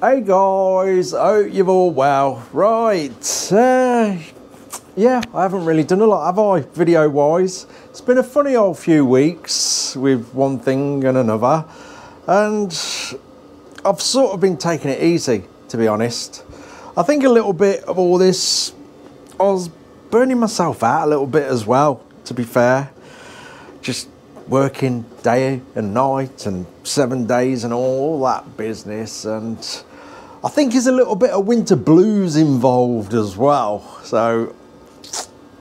Hey guys, hope you're all well. Right, yeah, I haven't really done a lot, have I, video wise? It's been a funny old few weeks with one thing and another, and I've sort of been taking it easy, to be honest. I think a little bit of all this, I was burning myself out a little bit as well, to be fair. Just working day and night and 7 days and all that business, and I think there's a little bit of winter blues involved as well. So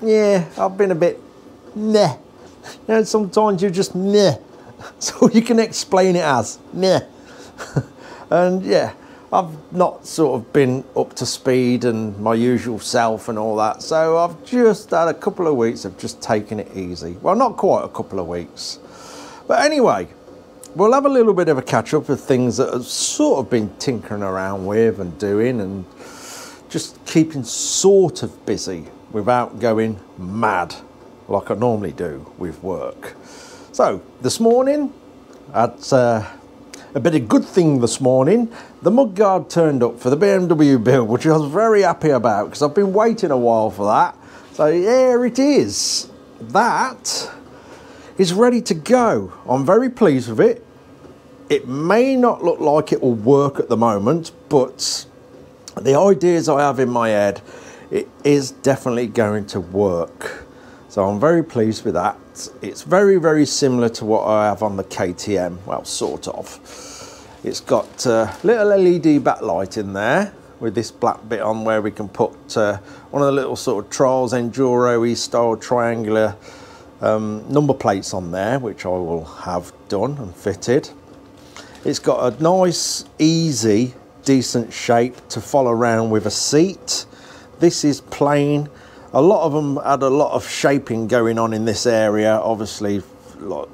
yeah, I've been a bit meh. You know, sometimes you're just meh. So you can explain it as meh. And yeah, I've not sort of been up to speed and my usual self and all that. So I've just had a couple of weeks of just taking it easy. Well, not quite a couple of weeks. But anyway, we'll have a little bit of a catch up of things that I've sort of been tinkering around with and doing and just keeping sort of busy without going mad like I normally do with work. So this morning, at a bit of good thing this morning, the mudguard turned up for the BMW build, which I was very happy about because I've been waiting a while for that. So here it is. That is ready to go. I'm very pleased with it. It may not look like it will work at the moment, but the ideas I have in my head, it is definitely going to work. So I'm very pleased with that. It's very, very similar to what I have on the KTM, well, sort of. It's got a little LED backlight in there with this black bit on where we can put one of the little sort of Trials Enduro-y style triangular number plates on there, which I will have done and fitted. It's got a nice, easy, decent shape to follow around with a seat. This is plain. A lot of them had a lot of shaping going on in this area, obviously like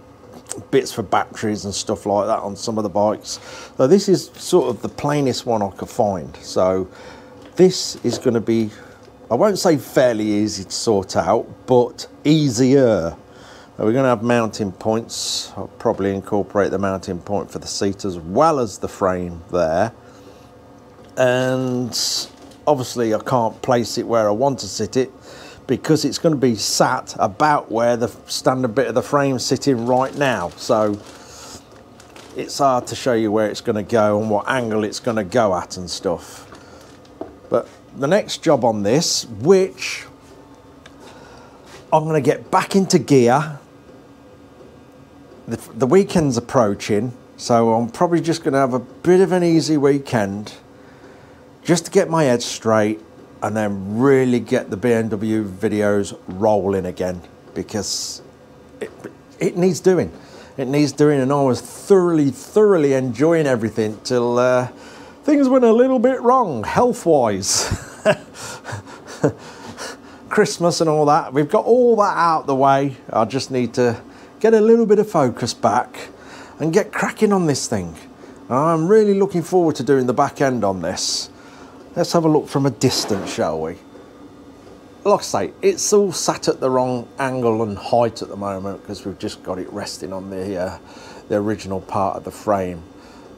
bits for batteries and stuff like that on some of the bikes. So this is sort of the plainest one I could find. So this is going to be, I won't say fairly easy to sort out, but easier. We're going to have mounting points. I'll probably incorporate the mounting point for the seat as well as the frame there. And obviously I can't place it where I want to sit it because it's going to be sat about where the standard bit of the frame is sitting right now. So it's hard to show you where it's going to go and what angle it's going to go at and stuff. But the next job on this, which I'm going to get back into gear. The weekend's approaching, so I'm probably just going to have a bit of an easy weekend just to get my head straight and then really get the BMW videos rolling again, because it needs doing. It needs doing, and I was thoroughly enjoying everything till things went a little bit wrong health-wise. Christmas and all that, we've got all that out the way. I just need to get a little bit of focus back and get cracking on this thing. I'm really looking forward to doing the back end on this. Let's have a look from a distance, shall we? Like I say, it's all sat at the wrong angle and height at the moment because we've just got it resting on the original part of the frame.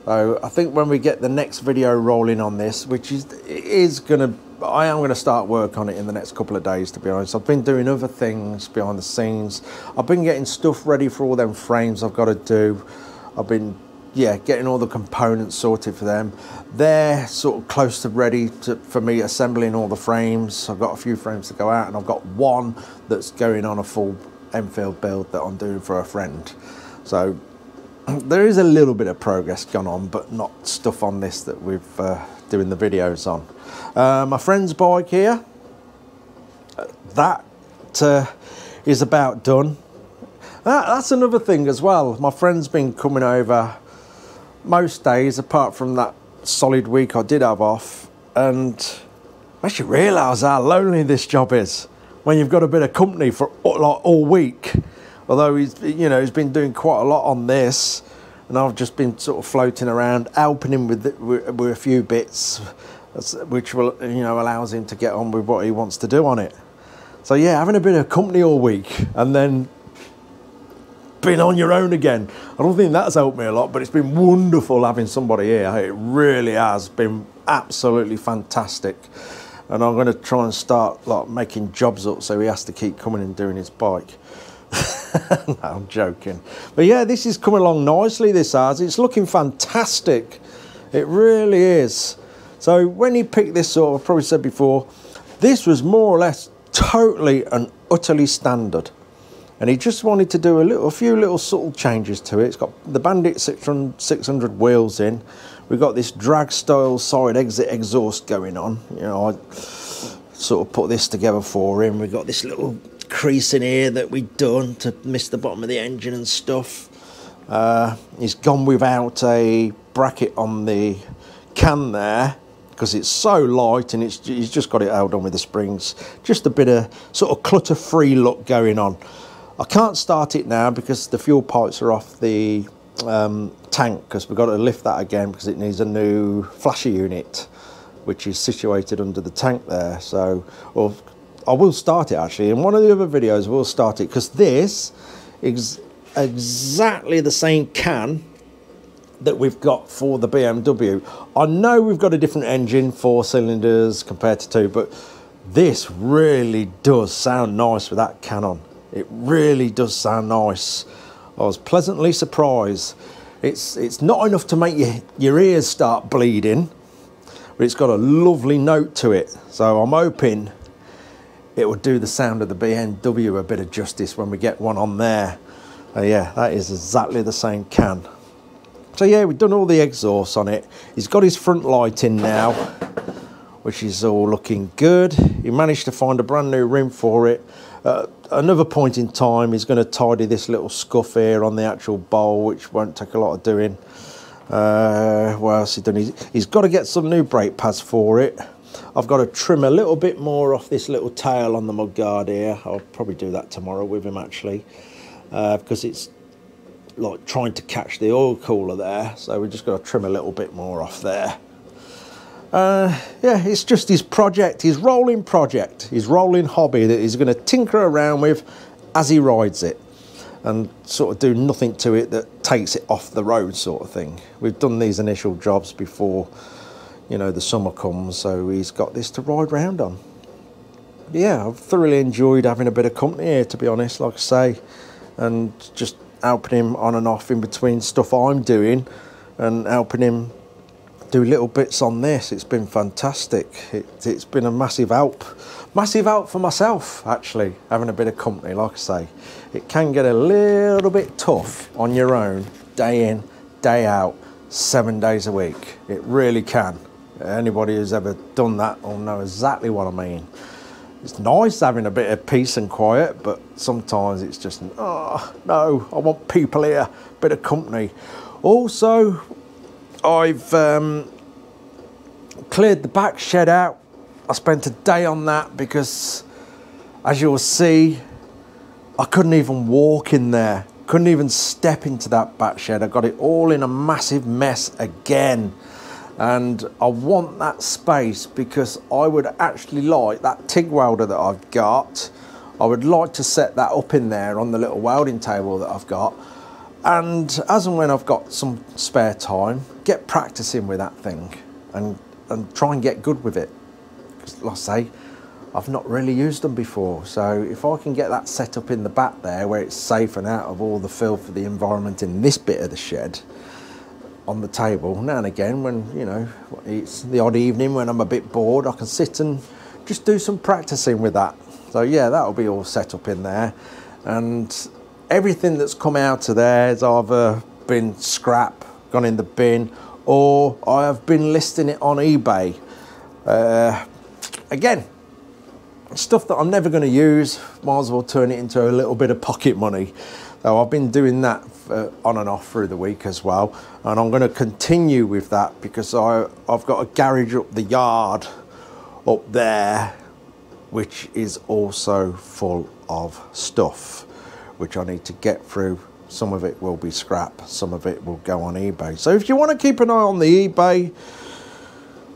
So I think when we get the next video rolling on this, which I am going to start work on it in the next couple of days, to be honest. I've been doing other things behind the scenes. I've been getting stuff ready for all them frames I've got to do. I've been, yeah, getting all the components sorted for them. They're sort of close to ready for me assembling all the frames. I've got a few frames to go out, and I've got one that's going on a full Enfield build that I'm doing for a friend. So there is a little bit of progress gone on, but not stuff on this that we've doing the videos on. My friend's bike here, that is about done. That's another thing as well. My friend's been coming over most days apart from that solid week I did have off, and makes you realise how lonely this job is when you've got a bit of company for like all week. Although he's been doing quite a lot on this, and I've just been sort of floating around helping him with a few bits, which will allows him to get on with what he wants to do on it. So yeah, having a bit of company all week and then been on your own again. I don't think that's helped me a lot, but it's been wonderful having somebody here. It really has been absolutely fantastic. And I'm going to try and start like making jobs up so he has to keep coming and doing his bike. No, I'm joking. But yeah, this is coming along nicely, this has. It's looking fantastic. It really is. So when he picked this up, I've probably said before, this was more or less totally and utterly standard. And he just wanted to do a few little subtle changes to it. It's got the Bandit 600 wheels in. We've got this drag style side exit exhaust going on. You know, I sort of put this together for him. We've got this little crease in here that we've done to miss the bottom of the engine and stuff. He's gone without a bracket on the can there because it's so light, and he's just got it held on with the springs. Just a bit of sort of clutter-free look going on. I can't start it now because the fuel pipes are off the tank, because we've got to lift that again because it needs a new flasher unit, which is situated under the tank there. So, well, I will start it actually. In one of the other videos, we'll start it, because this is exactly the same can that we've got for the BMW. I know we've got a different engine, 4 cylinders compared to 2, but this really does sound nice with that can on. It really does sound nice. I was pleasantly surprised. It's not enough to make your ears start bleeding, but it's got a lovely note to it. So I'm hoping it will do the sound of the BMW a bit of justice when we get one on there. Yeah, that is exactly the same can. So yeah, we've done all the exhausts on it. He's got his front light in now, which is all looking good. He managed to find a brand new rim for it. Another point in time, he's going to tidy this little scuff here on the actual bowl, which won't take a lot of doing. What else has he done? He's got to get some new brake pads for it. I've got to trim a little bit more off this little tail on the mudguard here. I'll probably do that tomorrow with him actually, because it's like trying to catch the oil cooler there. So we just got to trim a little bit more off there. Yeah, it's just his project, his rolling project, his rolling hobby that he's going to tinker around with as he rides it, and sort of do nothing to it that takes it off the road sort of thing. We've done these initial jobs before, you know, the summer comes, so he's got this to ride round on. Yeah, I've thoroughly enjoyed having a bit of company here, to be honest, like I say, and just helping him on and off in between stuff I'm doing and helping him do little bits on this. It's been fantastic. It's been a massive help for myself actually, having a bit of company. Like I say, it can get a little bit tough on your own, day in, day out, 7 days a week. It really can. Anybody who's ever done that will know exactly what I mean. It's nice having a bit of peace and quiet, but sometimes it's just, oh no, I want people here, a bit of company. Also, I've cleared the back shed out. I spent a day on that because, as you'll see, I couldn't even walk in there. Couldn't even step into that back shed. I got it all in a massive mess again. And I want that space because I would actually like that TIG welder that I've got. I would like to set that up in there on the little welding table that I've got. And as and when I've got some spare time, get practicing with that thing and try and get good with it. Because like I say, I've not really used them before. So if I can get that set up in the back there where it's safe and out of all the filth of the environment in this bit of the shed, on the table, now and again when, you know, it's the odd evening when I'm a bit bored, I can sit and just do some practicing with that. So yeah, that'll be all set up in there. And everything that's come out of there has either been scrap, gone in the bin, or I have been listing it on eBay. Again, stuff that I'm never going to use, might as well turn it into a little bit of pocket money. So I've been doing that on and off through the week as well, and I'm going to continue with that because I've got a garage up the yard up there which is also full of stuff which I need to get through. Some of it will be scrap, some of it will go on eBay. So if you want to keep an eye on the eBay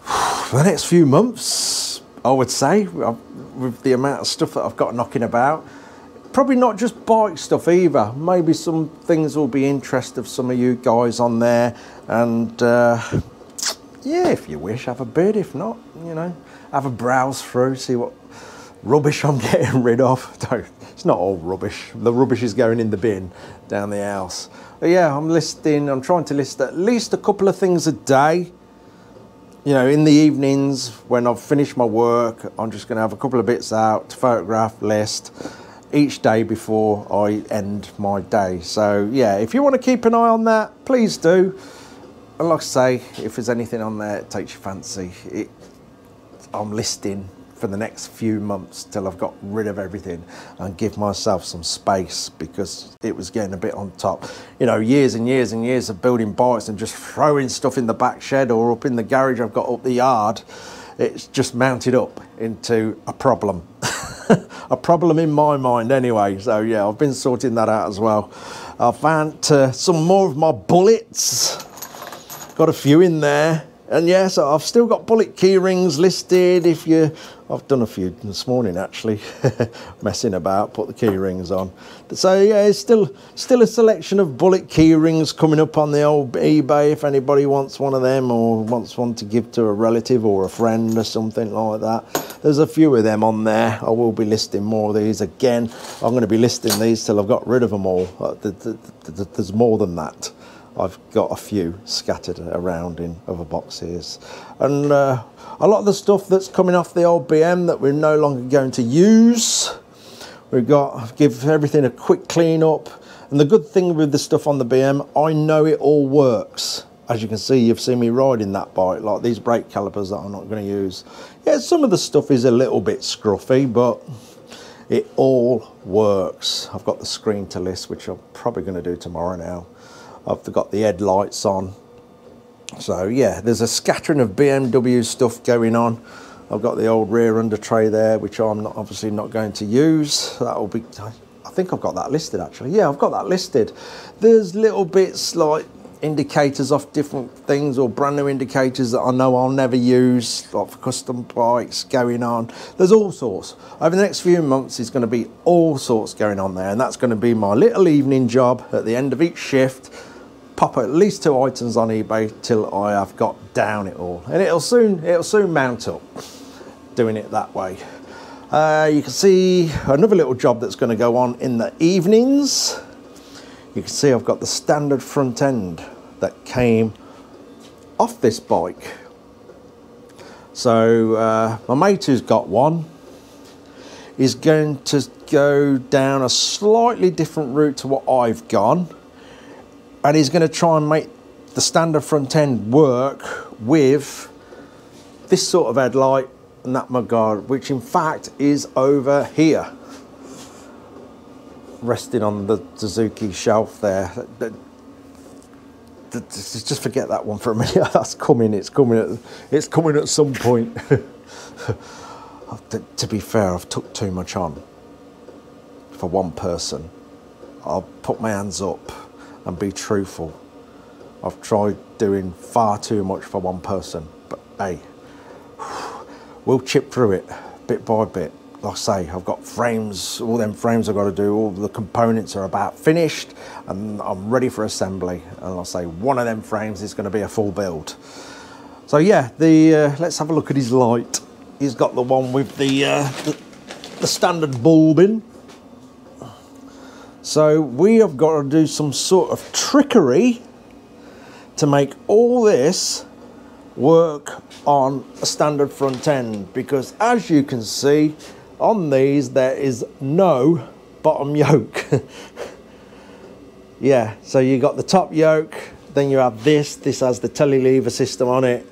for the next few months, I would say, with the amount of stuff that I've got knocking about, probably not just bike stuff either. Maybe some things will be interest of some of you guys on there. And yeah, if you wish, have a bid. If not, you know, have a browse through, see what rubbish I'm getting rid of. It's not all rubbish. The rubbish is going in the bin down the house. But yeah, I'm trying to list at least a couple of things a day. You know, in the evenings when I've finished my work, I'm just going to have a couple of bits out to photograph, list each day before I end my day. So yeah, if you want to keep an eye on that, please do. And like I say, if there's anything on there that takes your fancy, I'm listing for the next few months till I've got rid of everything and give myself some space, because it was getting a bit on top. You know, years and years and years of building bikes and just throwing stuff in the back shed or up in the garage I've got up the yard, it's just mounted up into a problem. A problem in my mind anyway. So yeah, I've been sorting that out as well. I found some more of my bullets, got a few in there. And yeah, so I've still got bullet key rings listed. I've done a few this morning actually, messing about, put the key rings on. So yeah, it's still a selection of bullet key rings coming up on the old eBay if anybody wants one of them or wants one to give to a relative or a friend or something like that. There's a few of them on there. I will be listing more of these again. I'm going to be listing these till I've got rid of them all. There's more than that. I've got a few scattered around in other boxes. And a lot of the stuff that's coming off the old BM that we're no longer going to use, we've got to give everything a quick clean up. And the good thing with the stuff on the BM, I know it all works. As you can see, you've seen me riding that bike, like these brake calipers that I'm not going to use. Yeah, some of the stuff is a little bit scruffy, but it all works. I've got the screen to list, which I'm probably going to do tomorrow now. I've got the headlights on. So yeah, there's a scattering of BMW stuff going on. I've got the old rear under tray there, which I'm obviously not going to use. That'll be, I think I've got that listed actually. Yeah, I've got that listed. There's little bits like indicators off different things or brand new indicators that I know I'll never use, like for custom bikes going on. There's all sorts. Over the next few months there's going to be all sorts going on there, and that's going to be my little evening job at the end of each shift. Pop at least 2 items on eBay till I have got down it all, and it'll soon mount up doing it that way. You can see another little job that's going to go on in the evenings. You can see I've got the standard front end that came off this bike. So my mate who's got one is going to go down a slightly different route to what I've gone, and he's going to try and make the standard front end work with this sort of headlight and that mudguard, which in fact is over here, resting on the Suzuki shelf there. Just forget that one for a minute. That's coming. It's coming at some point. To be fair, I've took too much on for one person. I'll put my hands up and be truthful. I've tried doing far too much for one person, but hey, we'll chip through it bit by bit. Like I say, I've got frames, all them frames I've got to do, all the components are about finished and I'm ready for assembly. And I'll say one of them frames is going to be a full build. So yeah, let's have a look at his light. He's got the one with the standard bulb in. So we have got to do some sort of trickery to make all this work on a standard front end, because as you can see on these there is no bottom yoke. Yeah, so you got the top yoke, then you have this has the telelever system on it,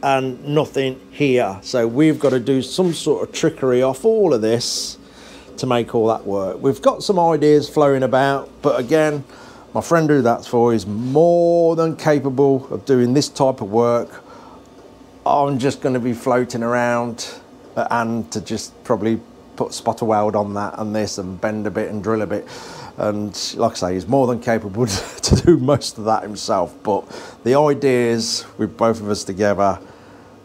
and nothing here. So we've got to do some sort of trickery off all of this to make all that work. We've got some ideas flowing about, but again, my friend who that's for is more than capable of doing this type of work. I'm just going to be floating around and to just probably put spotter weld on that and this and bend a bit and drill a bit. And like I say, he's more than capable to do most of that himself. But the ideas with both of us together,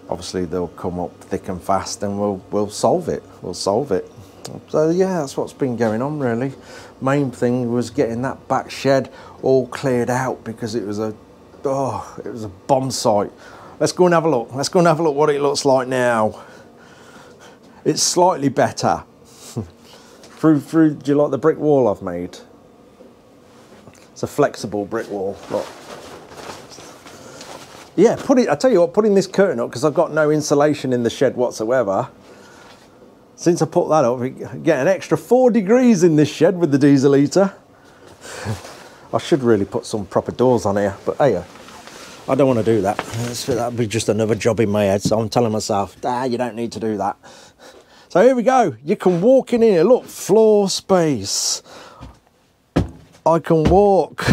obviously they'll come up thick and fast, and we'll solve it. We'll solve it. So yeah, that's what's been going on really. Main thing was getting that back shed all cleared out because it was a bomb site. Let's go and have a look. Let's go and have a look what it looks like now. It's slightly better. through, do you like the brick wall I've made? It's a flexible brick wall. Look. Yeah, I tell you what, putting this curtain up, because I've got no insulation in the shed whatsoever. Since I put that up, we get an extra 4 degrees in this shed with the diesel heater. I should really put some proper doors on here, but hey, I don't want to do that. That'd be just another job in my head, so I'm telling myself, you don't need to do that. So here we go. You can walk in here. Look, floor space. I can walk.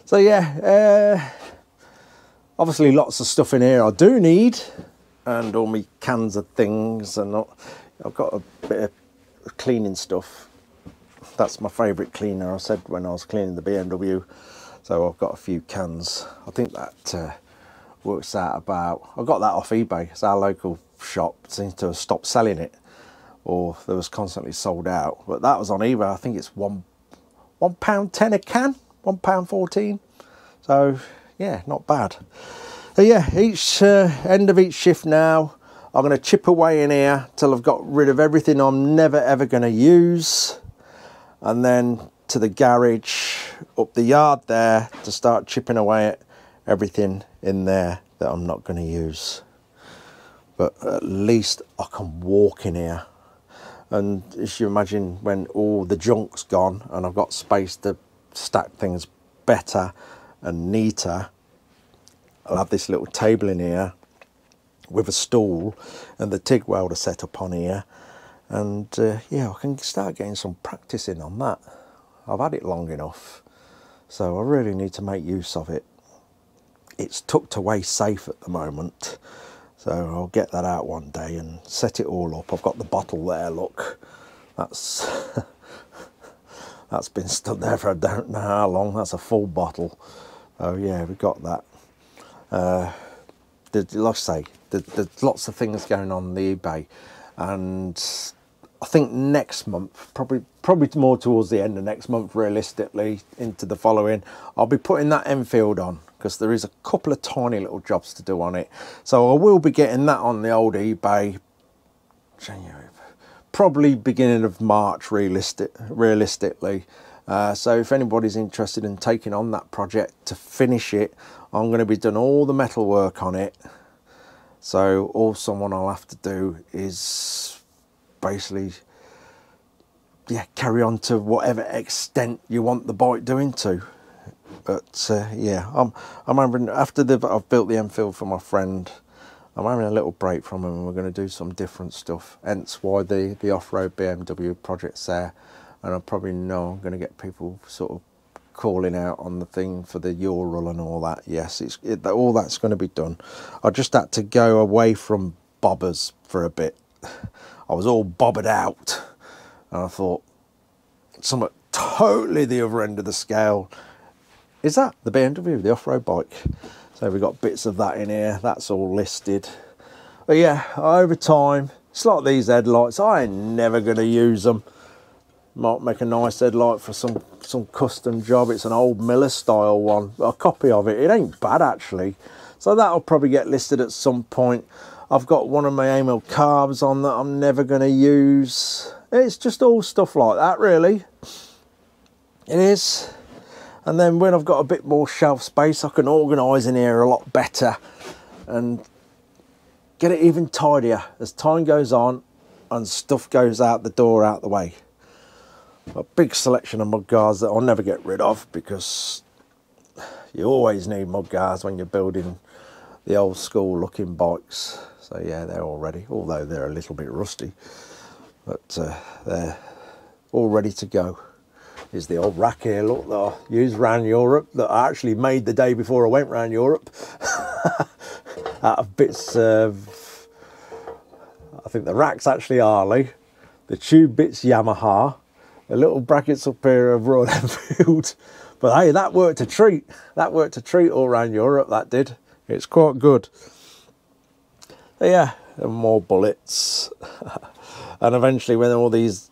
So yeah, obviously lots of stuff in here I do need, and all my cans of things, and I've got a bit of cleaning stuff. That's my favourite cleaner, I said when I was cleaning the BMW. So I've got a few cans. I think that works out about, I got that off eBay. It's our local shop, seems to have stopped selling it, or there was constantly sold out. But that was on eBay. I think it's £1.10 a can, £1.14. So yeah, not bad. So yeah, each end of each shift now, I'm going to chip away in here till I've got rid of everything I'm never ever going to use, and then to the garage up the yard there to start chipping away at everything in there that I'm not going to use. But at least I can walk in here, and as you imagine, when all the junk's gone and I've got space to stack things better and neater, I'll have this little table in here with a stool and the TIG welder set up on here, and yeah, I can start getting some practice in on that. I've had it long enough, so I really need to make use of it. It's tucked away safe at the moment, so I'll get that out one day and set it all up. I've got the bottle there, look, that's that's been stood there for I don't know how long. That's a full bottle. Oh yeah, we got that. Like I say, there's lots of things going on the eBay, and I think next month, probably more towards the end of next month, realistically, into the following, I'll be putting that Enfield on, because there is a couple of tiny little jobs to do on it. So I will be getting that on the old eBay, January, probably beginning of March, realistically. So if anybody's interested in taking on that project to finish it, I'm going to be doing all the metal work on it. So all someone will have to do is basically, yeah, carry on to whatever extent you want the bike doing to. But yeah, I'm having, after I've built the Enfield for my friend, I'm having a little break from him, and we're going to do some different stuff. Hence why the off-road BMW project's there. And I probably know I'm going to get people sort of calling out on the thing for the Ural and all that. Yes, all that's going to be done. I just had to go away from bobbers for a bit. I was all bobbered out, and I thought, something totally the other end of the scale. Is that the BMW, the off-road bike? So we've got bits of that in here. That's all listed. But yeah, over time, it's like these headlights. I ain't never going to use them. Might make a nice headlight for some custom job. It's an old Miller style one, a copy of it. It ain't bad actually. So that'll probably get listed at some point. I've got one of my Amil carbs on that I'm never going to use. It's just all stuff like that really. It is. And then when I've got a bit more shelf space, I can organise in here a lot better and get it even tidier as time goes on and stuff goes out the door, out the way. A big selection of mudguards that I'll never get rid of, because you always need mudguards when you're building the old school looking bikes. So yeah, they're all ready, although they're a little bit rusty, but they're all ready to go. Here's the old rack here, look, that I used around Europe, that I actually made the day before I went around Europe. Out of bits of, I think the rack's actually Harley, the tube bit's Yamaha, the little brackets up here of Royal Enfield. But hey, that worked a treat. That worked a treat all around Europe, that did. It's quite good. So yeah, and more bullets. And eventually when all these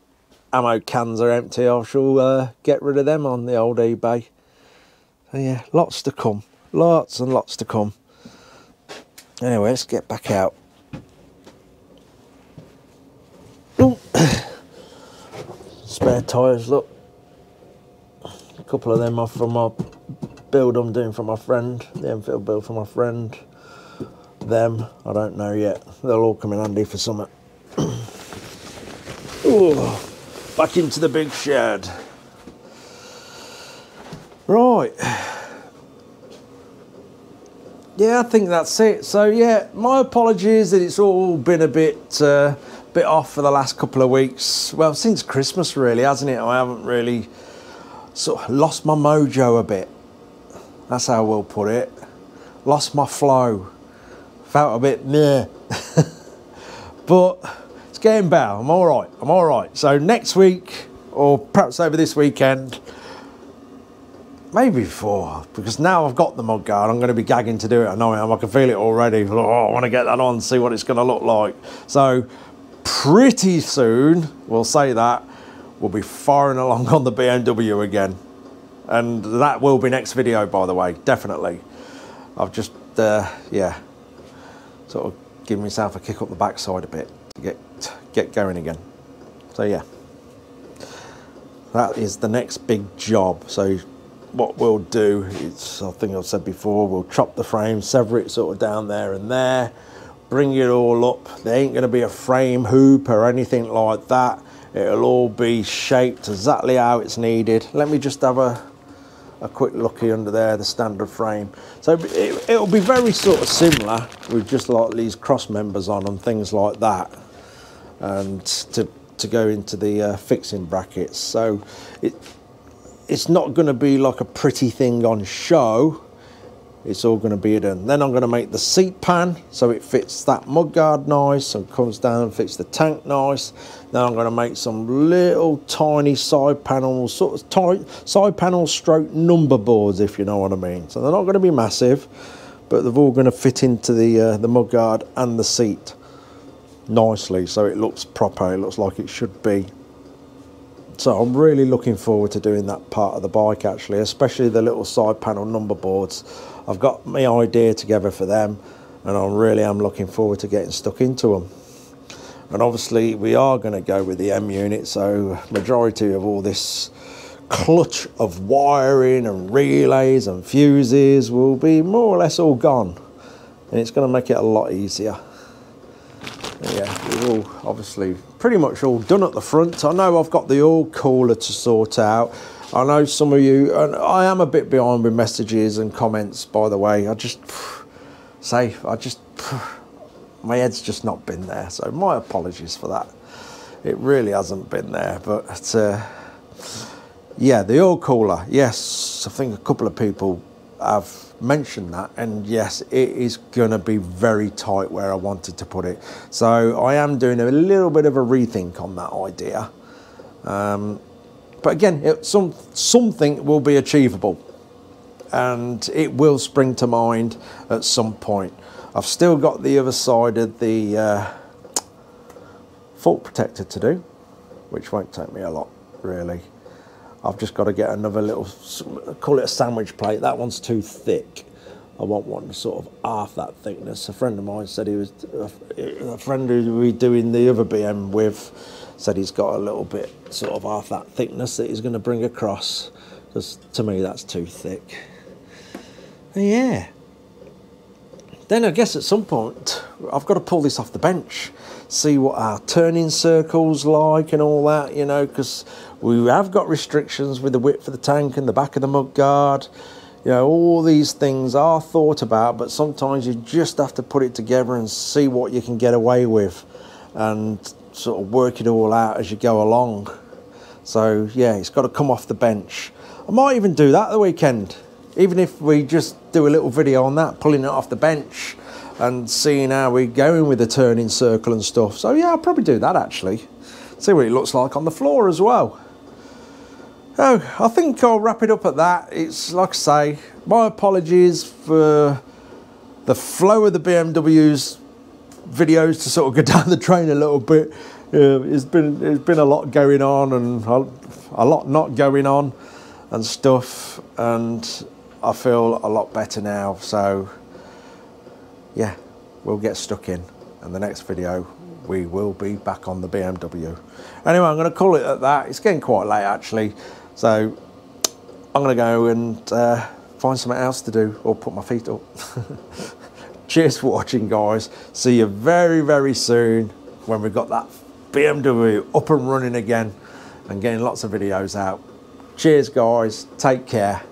ammo cans are empty, I shall get rid of them on the old eBay. So yeah, lots to come. Lots and lots to come. Anyway, let's get back out. Ooh. Spare tyres, look. A couple of them off from my build I'm doing for my friend. The Enfield build for my friend. Them, I don't know yet. They'll all come in handy for summer. Ooh, back into the big shed. Right. Yeah, I think that's it. So yeah, my apologies that it's all been a bit off for the last couple of weeks. Well, since Christmas really, hasn't it? I haven't really sort of lost my mojo a bit. That's how we'll put it. Lost my flow. Felt a bit meh. But it's getting better. I'm all right. I'm all right. So next week, or perhaps over this weekend, maybe before, because now I've got the mudguard, I'm going to be gagging to do it. I know I can feel it already. Oh, I want to get that on, see what it's going to look like. So pretty soon, we'll say that, we'll be firing along on the BMW again. And that will be next video, by the way, definitely. I've just, yeah, sort of given myself a kick up the backside a bit to get going again. So yeah, that is the next big job. So what we'll do is, I think I've said before, we'll chop the frame, sever it sort of down there and there, bring it all up. There ain't going to be a frame hoop or anything like that. It'll all be shaped exactly how it's needed. Let me just have a quick looky under there, the standard frame. So it'll be very sort of similar with just like these cross members on and things like that, and to go into the fixing brackets. So it's not going to be like a pretty thing on show. It's all going to be done. Then I'm going to make the seat pan so it fits that mudguard nice and comes down and fits the tank nice. Then I'm going to make some little tiny side panels, sort of tight side panel stroke number boards, if you know what I mean. So they're not going to be massive, but they're all going to fit into the mudguard and the seat nicely, so it looks proper. It looks like it should be. So I'm really looking forward to doing that part of the bike, actually, especially the little side panel number boards. I've got my idea together for them, and I really am looking forward to getting stuck into them. And obviously we are going to go with the M unit, so majority of all this clutch of wiring and relays and fuses will be more or less all gone, and it's going to make it a lot easier. Yeah, we're all obviously pretty much all done at the front. I know I've got the oil cooler to sort out. I know some of you, and I am a bit behind with messages and comments, by the way. My head's just not been there, so my apologies for that. It really hasn't been there, but yeah, the oil cooler, yes, I think a couple of people have mentioned that, and yes, it is going to be very tight where I wanted to put it. So I am doing a little bit of a rethink on that idea. But again, something will be achievable, and it will spring to mind at some point. I've still got the other side of the fault protector to do, which won't take me a lot, really. I've just got to get another little, call it a sandwich plate. That one's too thick. I want one sort of half that thickness. A friend of mine said he was, a friend who we're doing the other BM with, said he's got a little bit sort of half that thickness that he's going to bring across. Because to me that's too thick. And yeah. Then I guess at some point I've got to pull this off the bench, see what our turning circle's like and all that, you know, because we have got restrictions with the width of the tank and the back of the mudguard. You know, all these things are thought about, but sometimes you just have to put it together and see what you can get away with and sort of work it all out as you go along. So yeah, it's got to come off the bench. I might even do that the weekend, even if we just do a little video on that, pulling it off the bench and seeing how we're going with the turning circle and stuff. So yeah, I'll probably do that actually. See what it looks like on the floor as well. Oh, I think I'll wrap it up at that. It's like I say, my apologies for the flow of the BMWs videos to sort of go down the drain a little bit. It's been a lot going on and a lot not going on and stuff, and I feel a lot better now. So yeah, we'll get stuck in, and the next video we will be back on the BMW. Anyway, I'm going to call it at that. It's getting quite late actually, so I'm going to go and find something else to do or put my feet up. Cheers for watching, guys. See you very, very soon when we've got that BMW up and running again and getting lots of videos out. Cheers, guys. Take care.